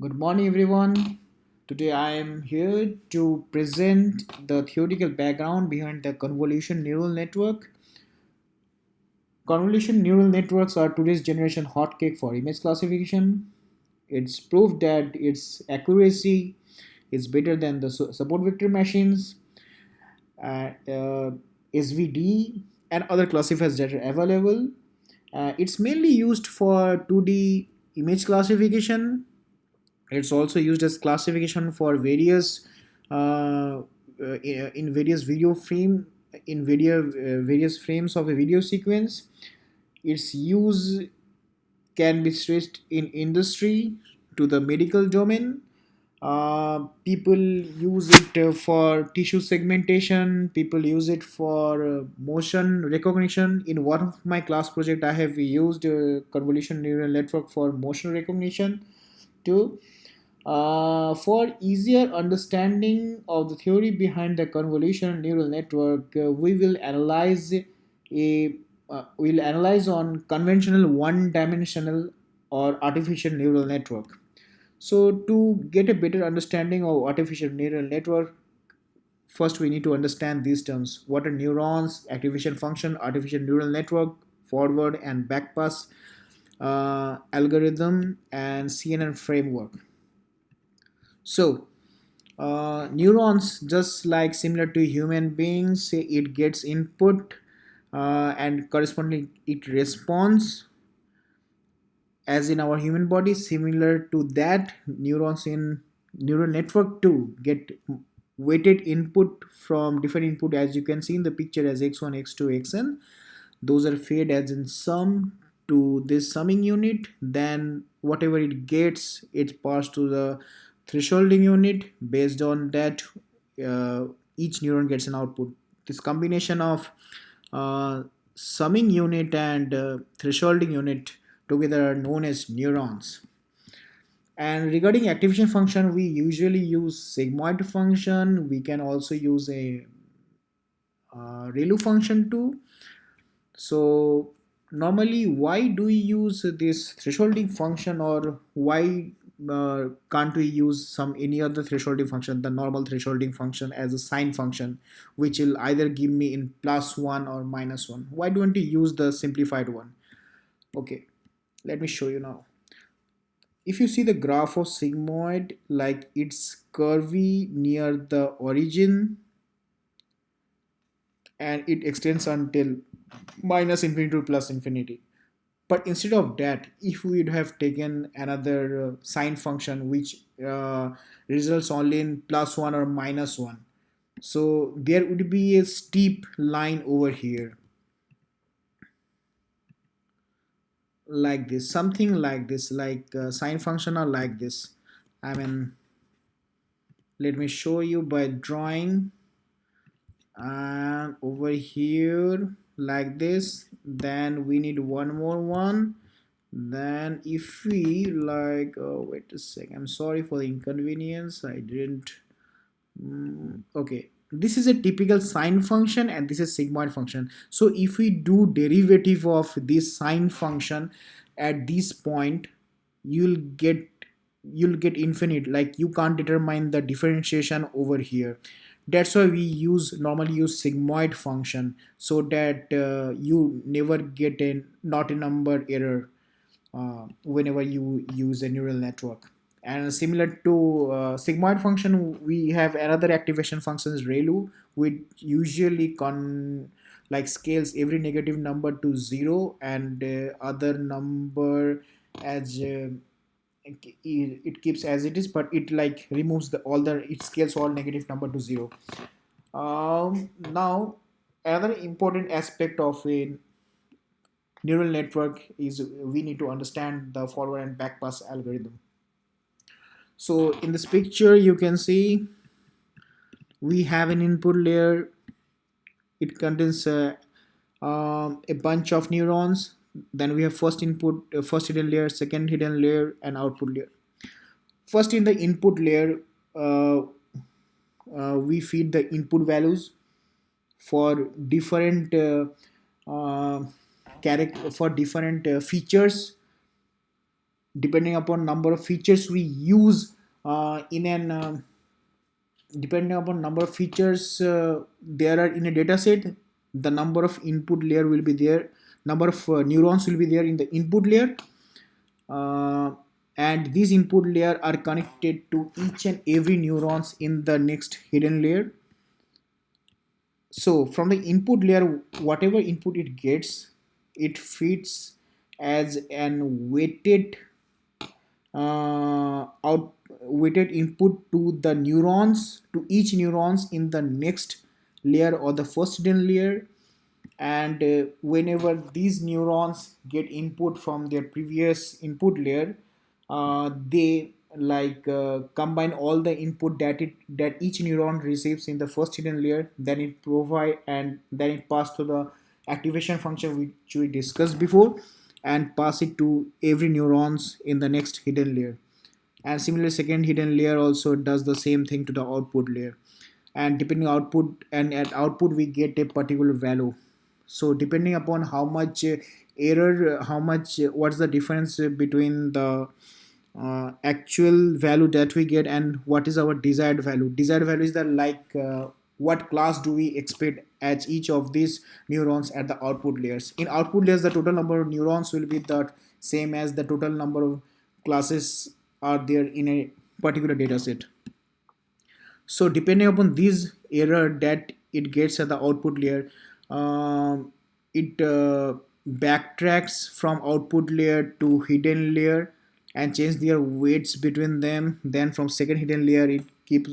Good morning, everyone. Today I am here to present the theoretical background behind the convolution neural network. Convolution neural networks are today's generation hotcake for image classification. It's proof that its accuracy is better than the support vector machines, SVD, and other classifiers that are available. It's mainly used for 2D image classification. It's also used as classification for various in various video frame in various frames of a video sequence. Its use can be traced in industry to the medical domain. People use it for tissue segmentation. People use it for motion recognition. In one of my class project, I have used convolution neural network for motion recognition too. For easier understanding of the theory behind the convolutional neural network, we'll analyze on conventional one-dimensional or artificial neural network. So to get a better understanding of artificial neural network, first we need to understand these terms. What are neurons, activation function, artificial neural network, forward and backpass algorithm, and CNN framework. So neurons, just like similar to human beings, it gets input and correspondingly it responds as in our human body. Similar to that, neurons in neural network too get weighted input from different input, as you can see in the picture, as x1, x2, xn. Those are fed as in sum to this summing unit. Then whatever it gets, it's passed to the thresholding unit. Based on that, uh, each neuron gets an output. This combination of uh, summing unit and thresholding unit together are known as neurons. And regarding activation function, we usually use sigmoid function. We can also use a ReLU function too. So normally, why do we use this thresholding function, or why can't we use some any other thresholding function, the normal thresholding function, as a sine function, which will either give me in +1 or -1? Why don't we use the simplified one? Okay, let me show you now. If you see the graph of sigmoid, like it's curvy near the origin and it extends until -infinity to +infinity. But instead of that, if we would have taken another sine function which results only in +1 or -1, so there would be a steep line over here, like this, something like this, like sine function are like this. I mean, let me show you by drawing. And over here like this, then we need one more one. Then if we like, oh wait a sec, I'm sorry for the inconvenience, I didn't okay, this is a typical sine function and this is sigmoid function. So if we do derivative of this sine function at this point, you'll get you'll get infinite, like you can't determine the differentiation over here. That's why we normally use sigmoid function, so that you never get a not a number error whenever you use a neural network. And similar to sigmoid function, we have another activation function is ReLU, which usually like scales every negative number to 0 and other number as it keeps as it is, but it like removes the all the it scales all negative number to 0. Now another important aspect of a neural network is we need to understand the forward and back pass algorithm. So in this picture you can see we have an input layer. It contains a bunch of neurons. Then we have first input, first hidden layer, second hidden layer, and output layer. First, in the input layer, uh, we feed the input values for different for different features depending upon number of features we use in an depending upon number of features there are in a data set, the number of input layer will be there, number of neurons will be there in the input layer, uh, and these input layer are connected to each and every neurons in the next hidden layer. So from the input layer, whatever input it gets, it feeds as an out weighted input to the neurons, to each neurons in the next layer or the first hidden layer. And whenever these neurons get input from their previous input layer, they combine all the input that each neuron receives in the first hidden layer, then it provide and then it pass to the activation function which we discussed before, and pass it to every neurons in the next hidden layer. And similarly second hidden layer also does the same thing to the output layer, and depending output, and at output we get a particular value. So depending upon how much error, how much what's the difference between the actual value that we get and what is our desired value. Desired value is the what class do we expect at each of these neurons at the output layers. In output layers, the total number of neurons will be the same as the total number of classes are there in a particular data set. So depending upon this error that it gets at the output layer, it backtracks from output layer to hidden layer and change their weights between them. Then from second hidden layer, it keep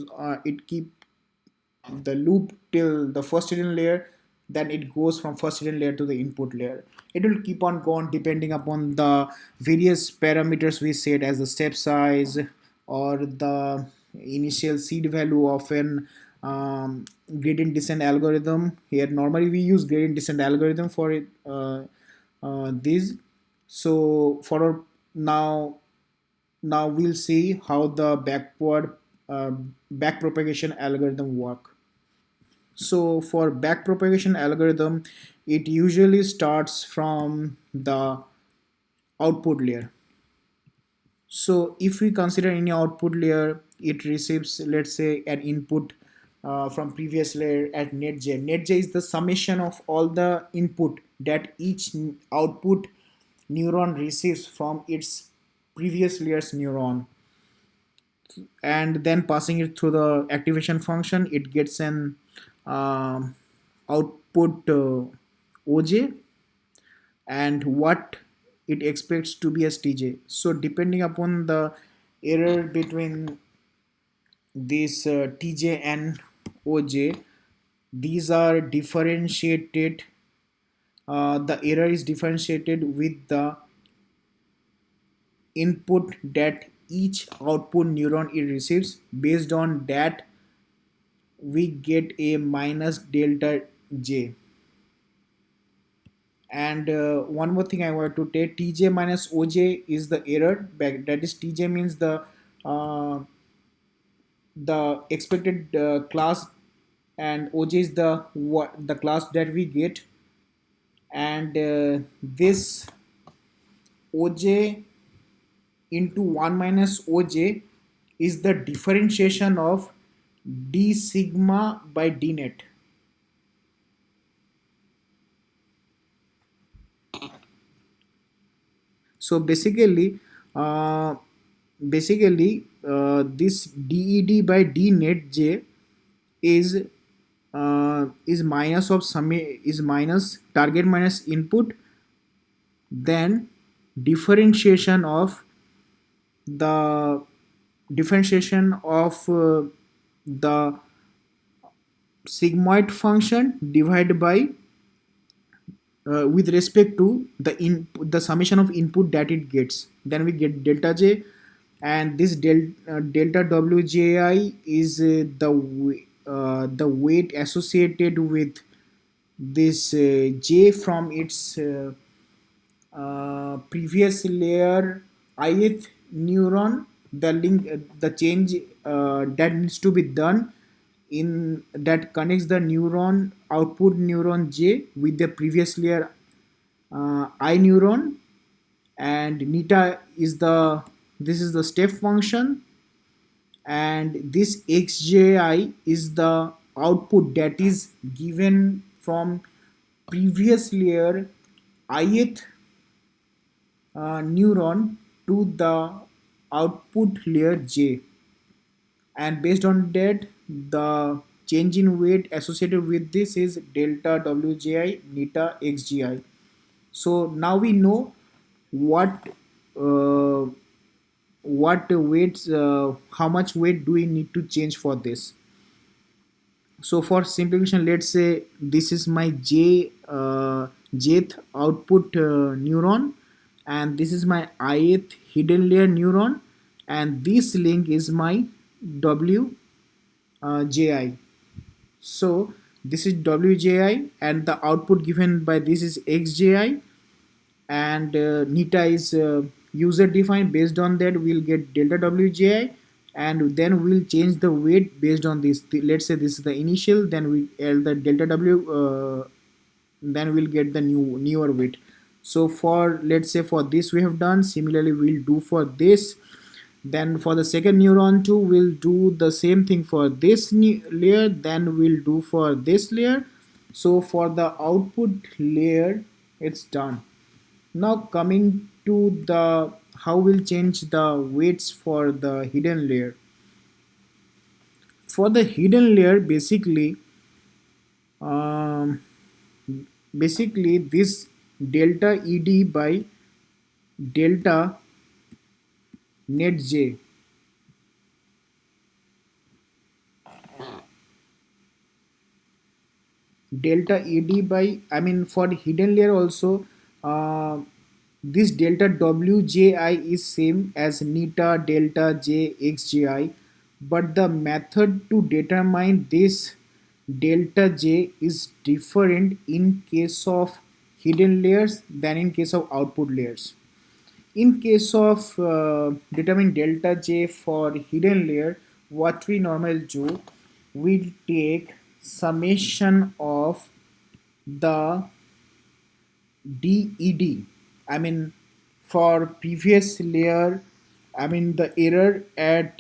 the loop till the first hidden layer, then it goes from first hidden layer to the input layer. It will keep on going depending upon the various parameters we set as the step size or the initial seed value of an gradient descent algorithm. Here normally we use gradient descent algorithm for it, this. So for now now we'll see how the uh, back propagation algorithm work. So for backpropagation algorithm, it usually starts from the output layer. So if we consider any output layer, it receives, let's say, an input from previous layer at netj. Netj is the summation of all the input that each output neuron receives from its previous layer's neuron, and then passing it through the activation function, it gets an um, output oj and what it expects to be as tj. So depending upon the error between this tj and oj, these are differentiated, the error is differentiated with the input that each output neuron it receives. Based on that, we get a minus delta j. And one more thing I want to take, tj minus oj is the error back, that is tj means uh, the expected class, and oj is the what the class that we get. And this oj into 1 minus oj is the differentiation of d sigma by d net. So this ded by d net j is minus of sum, is minus target minus input, then differentiation of the differentiation of the sigmoid function divided by with respect to the summation of input that it gets, then we get delta j. And this delta wji is the weight associated with this j from its previous layer ith neuron, the link the change that needs to be done in that connects the neuron output neuron j with the previous layer I neuron, and neta is the this is the step function, and this xji is the output that is given from previous layer ith neuron to the output layer j, and based on that the change in weight associated with this is delta wji neta xgi. So now we know what uh, what weights how much weight do we need to change for this. So for simplification, let's say this is my jth output neuron, and this is my ith hidden layer neuron, and this link is my w ji. So this is wji, and the output given by this is xji, and neta is user defined. Based on that we'll get delta wji, and then we'll change the weight based on this. Let's say this is the initial, then we the delta w then we'll get the newer weight. So for let's say for this we have done, similarly we'll do for this. Then for the second neuron too, we'll do the same thing for this layer, then we'll do for this layer. So for the output layer it's done. Now coming to the how we'll change the weights for the hidden layer. For the hidden layer, um, basically this delta ed by delta net j, delta ed by, I mean for hidden layer also, uh, this delta wji is same as neta delta j xji, but the method to determine this delta j is different in case of hidden layers than in case of output layers. In case of determine delta j for hidden layer, what we normally do, we take summation of the DED. I mean, for previous layer, I mean the error at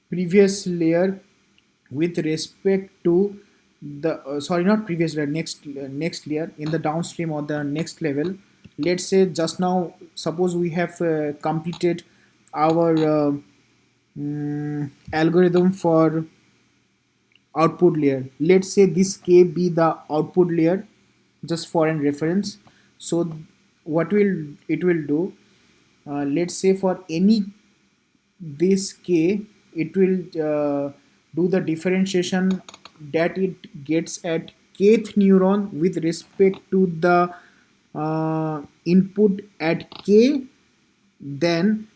previous layer with respect to the sorry, not previous layer, next layer in the downstream or the next level. Let's say just now, suppose we have completed our algorithm for output layer. Let's say this k be the output layer, just for an reference. So what will it will do, let's say for any this k, it will do the differentiation that it gets at kth neuron with respect to the input at k, then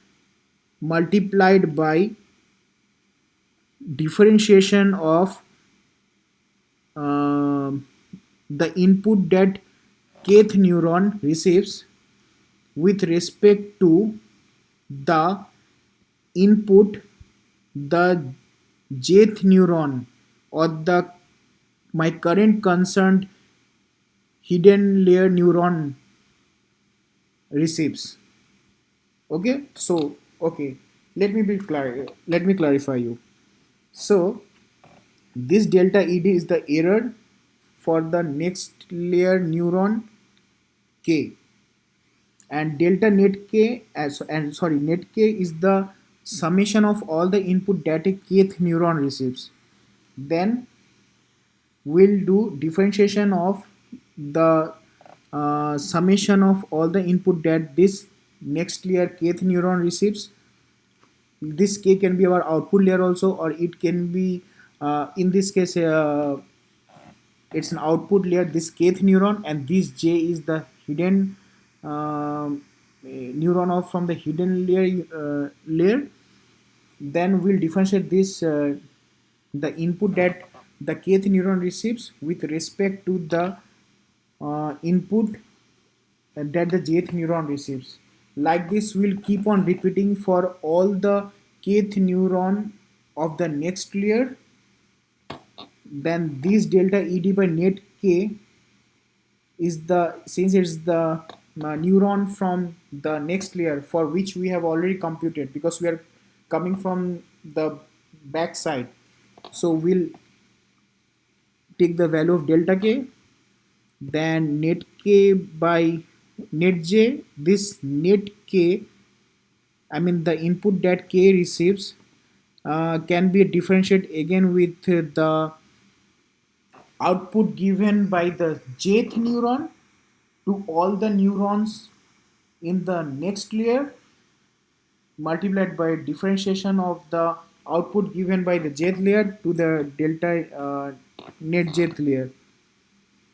multiplied by differentiation of um the input that kth neuron receives with respect to the input the jth neuron or the my current concerned hidden layer neuron receives. Okay, so okay, let me clarify you. So this delta ed is the error for the next layer neuron k, and delta net k as and sorry net k is the summation of all the input that a kth neuron receives. Then we'll do differentiation of the summation of all the input that this next layer kth neuron receives. This k can be our output layer also, or it can be in this case it's an output layer, this kth neuron, and this j is the hidden neuron of from the hidden layer. Then we'll differentiate this the input that the kth neuron receives with respect to the input that the jth neuron receives. Like this we'll keep on repeating for all the kth neuron of the next layer. Then this delta ed by net k is the since it's the neuron from the next layer for which we have already computed, because we are coming from the back side. So we'll take the value of delta k, then net k by net j. This net k, I mean the input that k receives, can be differentiated again with the output given by the jth neuron to all the neurons in the next layer, multiplied by differentiation of the output given by the jth layer to the delta net jth layer.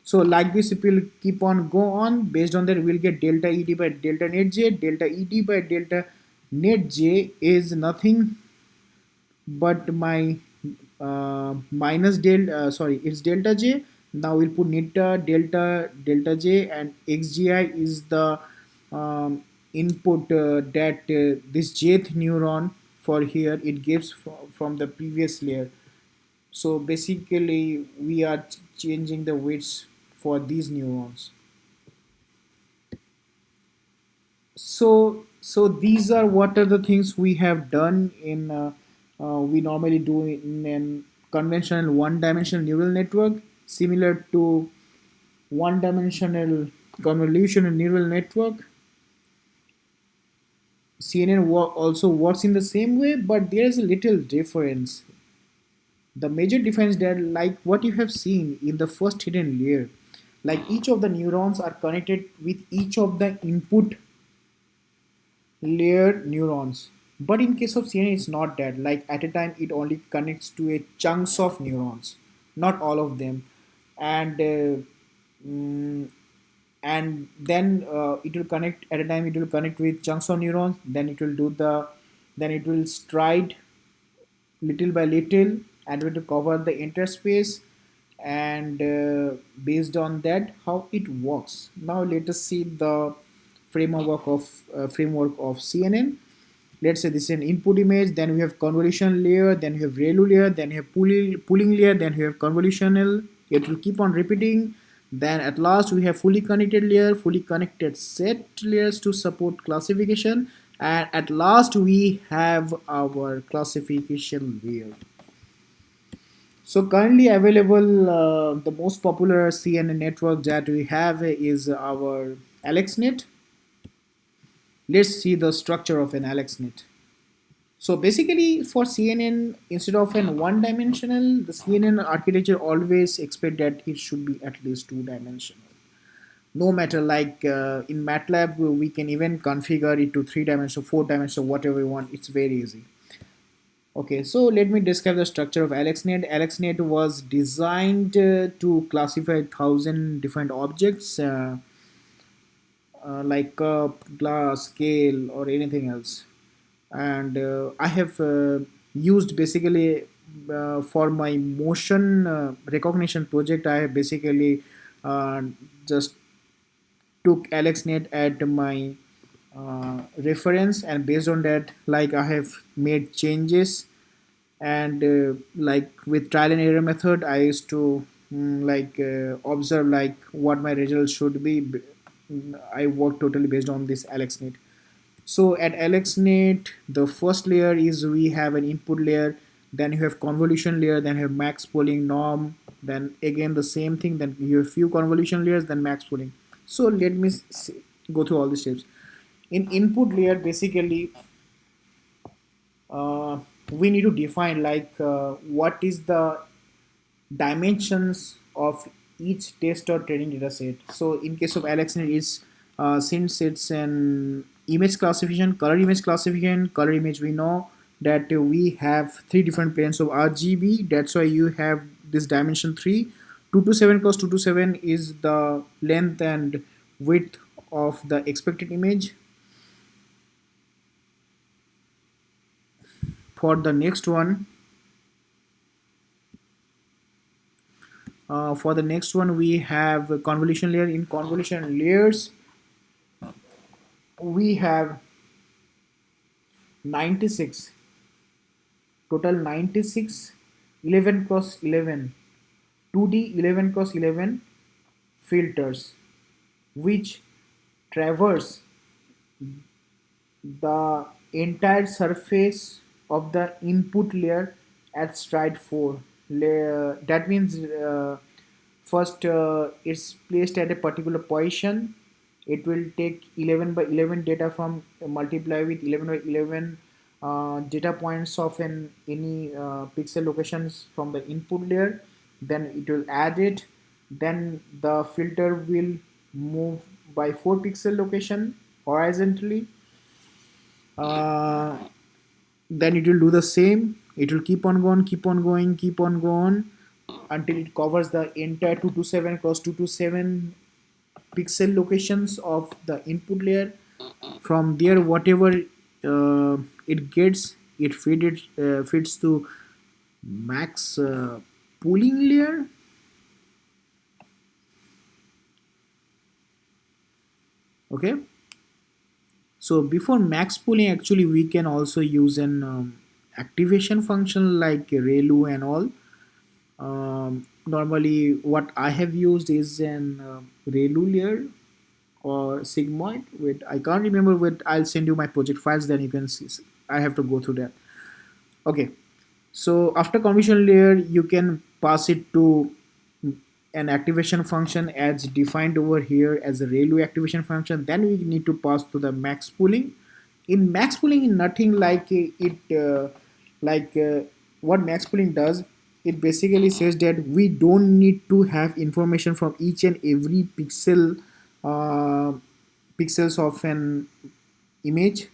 So like this, it will keep on go on. Based on that, we'll get delta ed by delta net j. Delta ed by delta net j is nothing but my minus del sorry, it's delta j. Now we'll put delta j, and xgi is the input that this jth neuron for here it gives from the previous layer. So basically we are changing the weights for these neurons. So these are what are the things we have done in we normally do in conventional one-dimensional neural network, similar to one-dimensional convolutional neural network. Also works in the same way, but there is a little difference. The major difference that, like what you have seen in the first hidden layer, like each of the neurons are connected with each of the input layer neurons. But in case of CNN, it's not that. Like at a time, it only connects to a chunks of neurons, not all of them, and mm, and then it will connect at a time. It will connect with chunks of neurons. Then it will do the, then it will stride little by little and we to cover the interspace, and based on that how it works. Now let us see the framework of CNN. Let's say this is an input image, then we have convolution layer, then we have ReLU layer, then you have pooling layer, then we have convolutional. It will keep on repeating. Then at last we have fully connected layer, fully connected set layers to support classification, and at last we have our classification layer. So currently available, the most popular CNN network that we have is our AlexNet. Let's see the structure of an AlexNet. So basically for CNN, instead of an one-dimensional, the CNN architecture always expect that it should be at least two-dimensional. No matter, like in MATLAB, we can even configure it to three-dimensional, four-dimensional, whatever we want. It's very easy. Okay, so let me describe the structure of AlexNet. AlexNet was designed to classify 1,000 different objects, like cup, glass, scale, or anything else. And I have used basically for my motion recognition project. I have basically uh, just took AlexNet at my reference, and based on that, like I have made changes, and like with trial and error method I used to observe like what my results should be. I work totally based on this AlexNet. So at AlexNet, the first layer is we have an input layer, then you have convolution layer, then you have max pooling norm, then again the same thing, then you have few convolution layers, then max pooling. So let me go through all the steps. In input layer, basically we need to define like what is the dimensions of each test or training data set. So in case of AlexNet, it's since it's an image classification, color image, we know that we have three different planes of RGB. That's why you have this dimension 3. 227 cross 227 is the length and width of the expected image. For the next one, we have a convolution layer. In convolution layers, we have 96, total 96, 11 cross 11, 2D 11 cross 11 filters. which traverse the entire surface of the input layer at stride 4. That means first it's placed at a particular position. It will take 11 by 11 data from multiply with 11 by 11 data points of any pixel locations from the input layer. Then it will add it. Then the filter will move by 4 pixel location horizontally. uh, then it will do the same. It will keep on going, keep on going, keep on going until it covers the entire 227 cross 227 pixel locations of the input layer. From there, whatever it gets, it feeds to max pooling layer. Okay, so before max pooling, actually we can also use an activation function like relu and all. Normally what I have used is an relu layer or sigmoid with, I can't remember, with I'll send you my project files, then you can see. I have to go through that. Okay, so after convolution layer you can pass it to an activation function as defined over here as a relu activation function. Then we need to pass to the max pooling. In max pooling, nothing like like what max pooling does, it basically says that we don't need to have information from each and every uh, pixels of an image.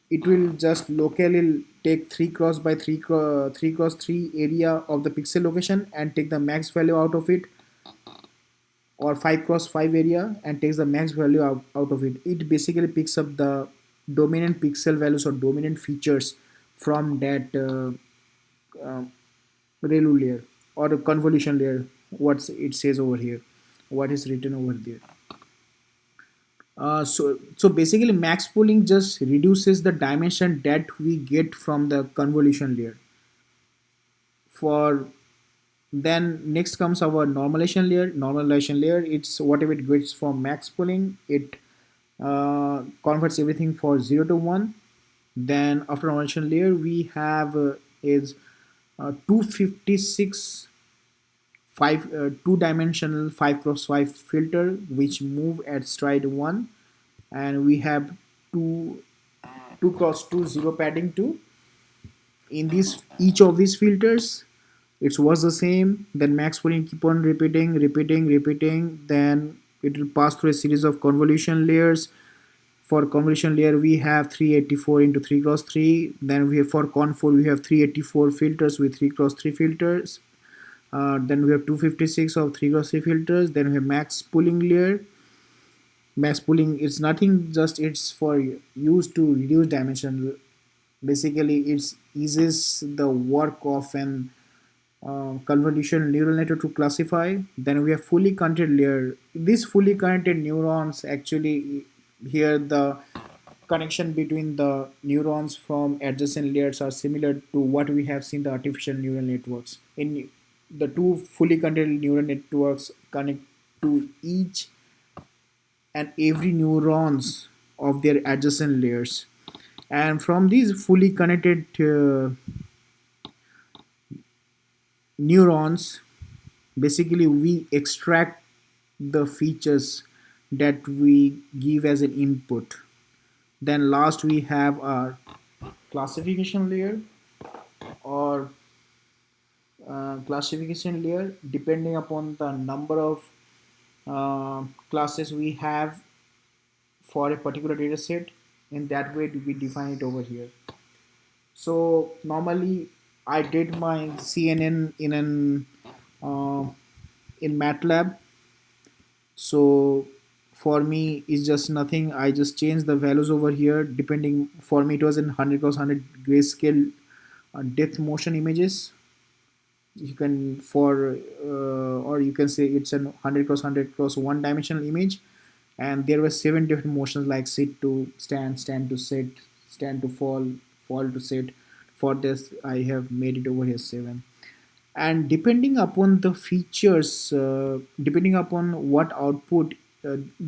It will just locally take 3 cross by 3 cross 3 area of the pixel location and take the max value out of it, or 5 cross 5 area and takes the max value out of it. It basically picks up the dominant pixel values or dominant features from that uh, relu layer or the convolution layer, what it says over here, what is written over there. So basically max pooling just reduces the dimension that we get from the convolution layer. For then next comes our normalization layer. It's whatever it gets from max pooling, it converts everything for 0 to 1. Then after normalization layer we have is 256 two-dimensional 5 cross 5 filter which move at stride 1. And we have 2 2 cross 2 zero padding 2. In this each of these filters it was the same. Then max pooling keep on repeating. Then it will pass through a series of convolution layers. For convolution layer we have 384 into 3 cross 3. Then we have for conv we have 384 filters with 3 cross 3 filters. Then we have 256 of 3 cross 3 filters. Then we have max pooling layer. Max pooling is nothing, just it's for use to reduce dimension. Basically it eases the work of an convolution neural network to classify. Then we have fully connected layer. These fully connected neurons actually, here the connection between the neurons from adjacent layers are similar to what we have seen the artificial neural networks. In the two fully connected neural networks connect to each and every neurons of their adjacent layers, and from these fully connected neurons basically we extract the features that we give as an input. Then last we have our classification layer or classification layer. Depending upon the number of classes we have for a particular data set, in that way we define it over here. So normally I did my CNN uh, in MATLAB. So for me it's just nothing, I just change the values over here. Depending, for me it was in 100 cross 100 grayscale depth motion images. You can for or you can say it's an 100 cross 100 cross one dimensional image, and there were 7 different motions like sit to stand, stand to sit, stand to fall, fall to sit. For this I have made it over here 7. And depending upon the features, depending upon what output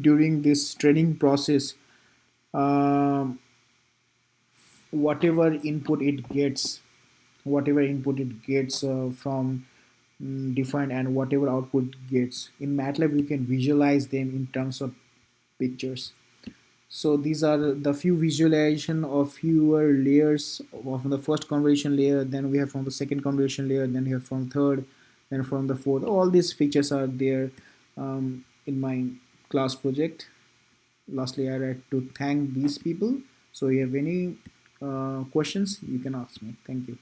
during this training process, um, whatever input it gets, from defined, and whatever output it gets in MATLAB, we can visualize them in terms of pictures. So these are the few visualization of fewer layers from the first convolution layer, then we have from the second convolution layer, then we have from third, then from the fourth. All these pictures are there in my class project. Lastly, I'd like to thank these people. So if you have any questions, you can ask me. Thank you.